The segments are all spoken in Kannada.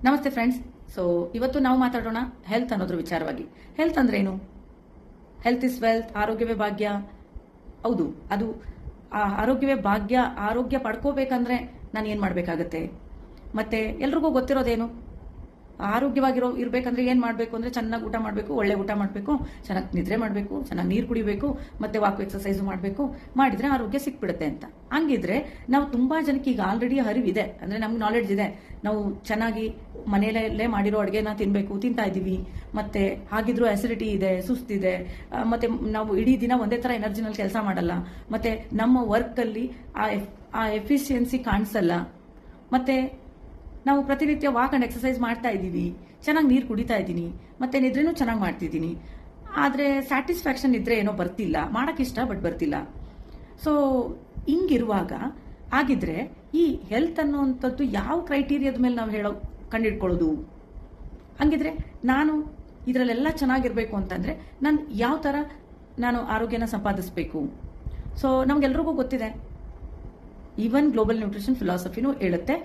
ನಮಸ್ತೆ ಫ್ರೆಂಡ್ಸ್. ಸೊ ಇವತ್ತು ನಾವು ಮಾತಾಡೋಣ ಹೆಲ್ತ್ ಅನ್ನೋದ್ರ ವಿಚಾರವಾಗಿ. ಹೆಲ್ತ್ ಅಂದ್ರೆ ಏನು? ಹೆಲ್ತ್ ಇಸ್ ವೆಲ್ತ್, ಆರೋಗ್ಯವೇ ಭಾಗ್ಯ. ಹೌದು, ಅದು ಆರೋಗ್ಯವೇ ಭಾಗ್ಯ. ಆರೋಗ್ಯ ಪಡ್ಕೋಬೇಕಂದ್ರೆ ನಾನು ಏನ್ ಮಾಡ್ಬೇಕಾಗತ್ತೆ? ಮತ್ತೆ ಎಲ್ರಿಗೂ ಗೊತ್ತಿರೋದೇನು, ಇರ್ಬೇಕಂದ್ರೆ ಏನ್ ಮಾಡ್ಬೇಕು ಅಂದ್ರೆ ಚೆನ್ನಾಗಿ ಊಟ ಮಾಡಬೇಕು, ಒಳ್ಳೆ ಊಟ ಮಾಡಬೇಕು, ಚೆನ್ನಾಗಿ ನಿದ್ರೆ ಮಾಡಬೇಕು, ಚೆನ್ನಾಗಿ ನೀರು ಕುಡಿಬೇಕು, ಮತ್ತೆ ವಾಕ್ ಎಕ್ಸರ್ಸೈಸ್ ಮಾಡಬೇಕು. ಮಾಡಿದ್ರೆ ಆರೋಗ್ಯ ಸಿಕ್ಬಿಡುತ್ತೆ ಅಂತ. ಹಂಗಿದ್ರೆ ನಾವು ತುಂಬಾ ಜನಕ್ಕೆ ಈಗ ಆಲ್ರೆಡಿ ಅರಿವಿದೆ, ಅಂದ್ರೆ ನಮ್ಗೆ ನಾಲೆಡ್ಜ್ ಇದೆ. ನಾವು ಚೆನ್ನಾಗಿ ಮನೆಯಲ್ಲೇ ಮಾಡಿರೋ ಅಡುಗೆನ ತಿಂತಾ ಇದೀವಿ. ಮತ್ತೆ ಹಾಗಿದ್ರು ಅಸಿಡಿಟಿ ಇದೆ, ಸುಸ್ತಿದೆ, ಮತ್ತೆ ನಾವು ಇಡೀ ದಿನ ಒಂದೇ ತರ ಎನರ್ಜಿನಲ್ಲಿ ಕೆಲಸ ಮಾಡಲ್ಲ. ಮತ್ತೆ ನಮ್ಮ ವರ್ಕ್ ಅಲ್ಲಿ ಆ ಎಫಿಷಿಯನ್ಸಿ ಕಾಣಿಸಲ್ಲ. ಮತ್ತೆ ನಾವು ಪ್ರತಿನಿತ್ಯ ವಾಕ್ ಅಂಡ್ ಎಕ್ಸರ್ಸೈಸ್ ಮಾಡ್ತಾ ಇದ್ದೀವಿ, ಚೆನ್ನಾಗಿ ನೀರು ಕುಡಿತಾ ಇದ್ದೀನಿ, ಮತ್ತೆ ನಿದ್ರೆನೂ ಚೆನ್ನಾಗಿ ಮಾಡ್ತಿದ್ದೀನಿ. ಆದರೆ ಸ್ಯಾಟಿಸ್ಫ್ಯಾಕ್ಷನ್ ನಿದ್ರೆ ಏನೋ ಬರ್ತಿಲ್ಲ, ಮಾಡಕ್ಕಿಷ್ಟ ಬಟ್ ಬರ್ತಿಲ್ಲ. ಸೊ ಹಿಂಗಿರುವಾಗ ಆಗಿದ್ರೆ ಈ ಹೆಲ್ತ್ ಅನ್ನುವಂಥದ್ದು ಯಾವ ಕ್ರೈಟೀರಿಯಾದ ಮೇಲೆ ನಾವು ಕಂಡಿಡ್ಕೊಳ್ಳೋದು? ಹಂಗಿದ್ರೆ ನಾನು ಇದರಲ್ಲೆಲ್ಲ ಚೆನ್ನಾಗಿರ್ಬೇಕು ಅಂತಂದ್ರೆ ನಾನು ಯಾವ ಥರ ಆರೋಗ್ಯನ ಸಂಪಾದಿಸಬೇಕು? ಸೊ ನಮ್ಗೆಲ್ರಿಗೂ ಗೊತ್ತಿದೆ, ಈವನ್ ಗ್ಲೋಬಲ್ ನ್ಯೂಟ್ರಿಷನ್ ಫಿಲಾಸಫಿನೂ ಹೇಳುತ್ತೆ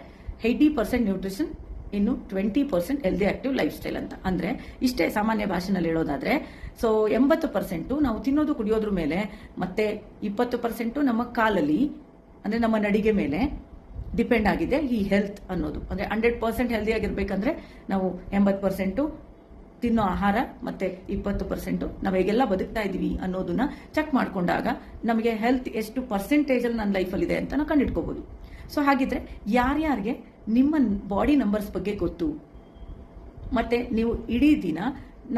80% ನ್ಯೂಟ್ರಿಷನ್, ಇನ್ನು 20% ಹೆಲ್ದಿ ಆಕ್ಟಿವ್ ಲೈಫ್ ಸ್ಟೈಲ್ ಅಂತ. ಅಂದ್ರೆ ಇಷ್ಟೇ ಸಾಮಾನ್ಯ ಭಾಷೆನಲ್ಲಿ ಹೇಳೋದಾದ್ರೆ, ಸೊ 80% ನಾವು ತಿನ್ನೋದು ಕುಡಿಯೋದ್ರ ಮೇಲೆ, ಮತ್ತೆ 20% ನಮ್ಮ ಕಾಲಲ್ಲಿ ಅಂದ್ರೆ ನಮ್ಮ ನಡಿಗೆ ಮೇಲೆ ಡಿಪೆಂಡ್ ಆಗಿದೆ ಈ ಹೆಲ್ತ್ ಅನ್ನೋದು. ಅಂದ್ರೆ 100% ಹೆಲ್ದಿ ಆಗಿರ್ಬೇಕಂದ್ರೆ ನಾವು 80% ತಿನ್ನೋ ಆಹಾರ ಮತ್ತೆ 20% ನಾವು ಹೇಗೆಲ್ಲ ಬದುಕ್ತಾ ಇದೀವಿ ಅನ್ನೋದನ್ನ ಚೆಕ್ ಮಾಡ್ಕೊಂಡಾಗ ನಮಗೆ ಹೆಲ್ತ್ ಎಷ್ಟು ಪರ್ಸೆಂಟೇಜ್ ಅಲ್ಲಿ ನನ್ನ ಲೈಫಲ್ಲಿ ಇದೆ ಅಂತ ನಾವು ಕಂಡಿಡ್ಕೋಬಹುದು. ಸೊ ಹಾಗಿದ್ರೆ ಯಾರ್ಯಾರಿಗೆ ನಿಮ್ಮ ಬಾಡಿ ನಂಬರ್ಸ್ ಬಗ್ಗೆ ಗೊತ್ತು, ಮತ್ತೆ ನೀವು ಇಡೀ ದಿನ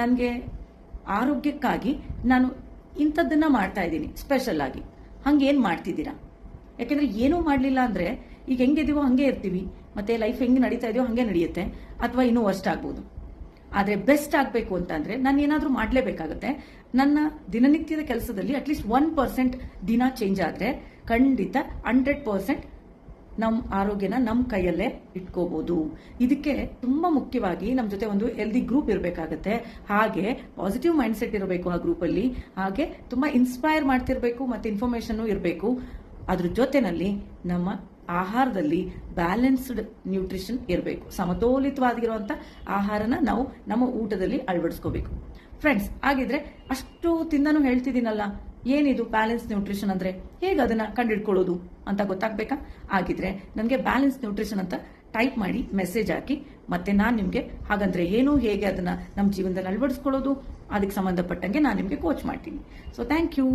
ನನಗೆ ಆರೋಗ್ಯಕ್ಕಾಗಿ ನಾನು ಇಂಥದ್ದನ್ನ ಮಾಡ್ತಾ ಇದ್ದೀನಿ ಸ್ಪೆಷಲ್ ಆಗಿ, ಹಂಗೇನು ಮಾಡ್ತಿದ್ದೀರಾ? ಯಾಕೆಂದ್ರೆ ಏನೂ ಮಾಡಲಿಲ್ಲ ಅಂದ್ರೆ ಈಗ ಹೆಂಗಿದೀವೋ ಹಂಗೆ ಇರ್ತೀವಿ, ಮತ್ತೆ ಲೈಫ್ ಹೆಂಗೆ ನಡೀತಾ ಇದೆಯೋ ಹಂಗೆ ನಡೆಯುತ್ತೆ, ಅಥವಾ ಇನ್ನೂ ವರ್ಸ್ಟ್ ಆಗ್ಬೋದು. ಆದರೆ ಬೆಸ್ಟ್ ಆಗಬೇಕು ಅಂತಂದ್ರೆ ನಾನು ಏನಾದರೂ ಮಾಡಲೇಬೇಕಾಗತ್ತೆ. ನನ್ನ ದಿನನಿತ್ಯದ ಕೆಲಸದಲ್ಲಿ ಅಟ್ಲೀಸ್ಟ್ 1% ದಿನ ಚೇಂಜ್ ಆದರೆ ಖಂಡಿತ 100% ನಮ್ಮ ಆರೋಗ್ಯನ ನಮ್ಮ ಕೈಯಲ್ಲೇ ಇಟ್ಕೋಬಹುದು. ಇದಕ್ಕೆ ತುಂಬಾ ಮುಖ್ಯವಾಗಿ ನಮ್ಮ ಜೊತೆ ಒಂದು ಹೆಲ್ದಿ ಗ್ರೂಪ್ ಇರಬೇಕಾಗತ್ತೆ. ಹಾಗೆ ಪಾಸಿಟಿವ್ ಮೈಂಡ್ ಸೆಟ್ ಇರಬೇಕು ಆ ಗ್ರೂಪಲ್ಲಿ. ಹಾಗೆ ತುಂಬಾ ಇನ್ಸ್ಪೈರ್ ಮಾಡ್ತಿರ್ಬೇಕು, ಮತ್ತೆ ಇನ್ಫಾರ್ಮೇಶನ್ ಇರಬೇಕು. ಅದ್ರ ಜೊತೆನಲ್ಲಿ ನಮ್ಮ ಆಹಾರದಲ್ಲಿ ಬ್ಯಾಲೆನ್ಸ್ಡ್ ನ್ಯೂಟ್ರಿಷನ್ ಇರಬೇಕು. ಸಮತೋಲಿತವಾಗಿರುವಂತ ಆಹಾರನ ನಾವು ನಮ್ಮ ಊಟದಲ್ಲಿ ಅಳವಡಿಸ್ಕೋಬೇಕು. ಫ್ರೆಂಡ್ಸ್, ಹಾಗಿದ್ರೆ ಅಷ್ಟು ತಿಂದನೂ ಹೇಳ್ತಿದ್ದೀನಲ್ಲ, ಏನಿದು ಬ್ಯಾಲೆನ್ಸ್ ನ್ಯೂಟ್ರಿಷನ್ ಅಂದ್ರೆ, ಹೇಗೆ ಅದನ್ನ ಕಂಡಿಡ್ಕೊಳ್ಳೋದು ಅಂತ ಗೊತ್ತಾಗ್ಬೇಕಾ? ಆಗಿದ್ರೆ ನನಗೆ ಬ್ಯಾಲೆನ್ಸ್ ನ್ಯೂಟ್ರಿಷನ್ ಅಂತ ಟೈಪ್ ಮಾಡಿ ಮೆಸೇಜ್ ಹಾಕಿ, ಮತ್ತೆ ನಾನು ನಿಮ್ಗೆ ಹಾಗಂದ್ರೆ ಏನು, ಹೇಗೆ ಅದನ್ನ ನಮ್ಮ ಜೀವನದಲ್ಲಿ ಅಳವಡಿಸ್ಕೊಳ್ಳೋದು, ಅದಕ್ಕೆ ಸಂಬಂಧಪಟ್ಟಂಗೆ ನಾನು ನಿಮ್ಗೆ ಕೋಚ್ ಮಾಡ್ತೀನಿ. So thank you.